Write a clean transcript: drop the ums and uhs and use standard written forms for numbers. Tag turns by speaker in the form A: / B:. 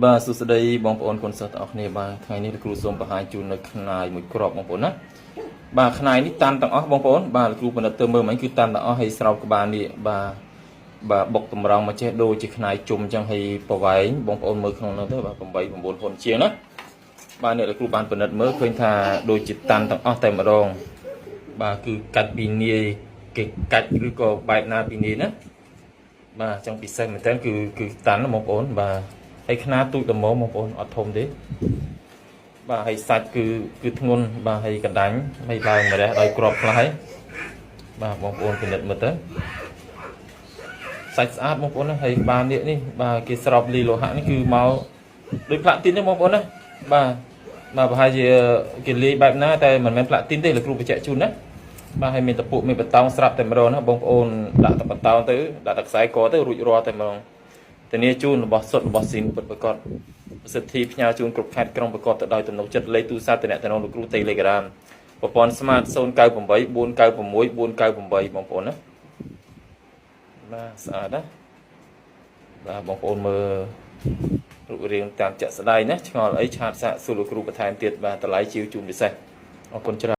A: បាទសួស្តីបងប្អូនកូនសិស្សទាំងអស់គ្នាបាទថ្ងៃនេះលោកគ្រូសូមបង្ហាញជូននៅខ្នាយមួយក្របបងប្អូនណាបាទខ្នាយនេះតាន់ទាំងអស់បងប្អូនបាទលោកគ្រូពិនិត្យទៅមើលមិញគឺតាន់ទាំងអស់ហើយស្រោបក្បាលនេះបាទបុកតម្រង់មកចេះដូចជាខ្នាយជុំអញ្ចឹងហើយប្រវែងបងប្អូនមើលក្នុងនោះទៅបាទ8 9ហ៊ុនជាងណាបាទនេះលោកគ្រូបានពិនិត្យមើលឃើញថាដូចជាតាន់ទាំងអស់តែម្ដងបាទគឺកាច់ពីនាយគេកាច់ឬក៏បែបណាពីនាយណាបាទអញ្ចឹងពិសេសមែនតើគឺតាន់បងប្អូនបាទហើយខ្នាតទូចល្មមបងប្អូនអត់ធំទេបាទហើយសាច់គឺធ្ងន់បាទហើយកណ្ដាញ់ហើយឡើងម្រះដោយក្របខ្លះហើយបាទបងប្អូនពិនិត្យមើលទៅសាច់ស្អាតបងប្អូនណាហើយក្បាលនេះបាទគេស្រោបលីលោហៈនេះគឺមកដូចផ្លាទីនទេបងប្អូនណាបាទប្រហែលជាគេលាយបែបណាតែមិនមែនផ្លាទីនទេលោកគ្រូបញ្ជាក់ជូនណាបាទហើយមានតពុកមានបតោងស្រាប់តែម្ដងណាបងប្អូនដាក់តបតោងទៅដាក់តខ្សែកទៅរួចរាល់តែម្ដងធានាជូនរបស់សុទ្ធរបស់ស៊ីនពិតប្រាកដប្រសិទ្ធភាពផ្ញើជូនគ្រប់ខេត្តក្រុងប្រកបទៅដោយទំនុកចិត្តលេខទូរស័ព្ទតំណែងលោកគ្រូ Telegram ប្រព័ន្ធ Smart 098 496 498បងប្អូនណាបាទស្អាតណាបាទបងប្អូនមើលរូបរាងតាមជាក់ស្ដែងណាឆ្ងល់អីឆាតសាកសួរលោកគ្រូបន្ថែមទៀតបាទតម្លៃជីវជូនពិសេសអរគុណច្រើន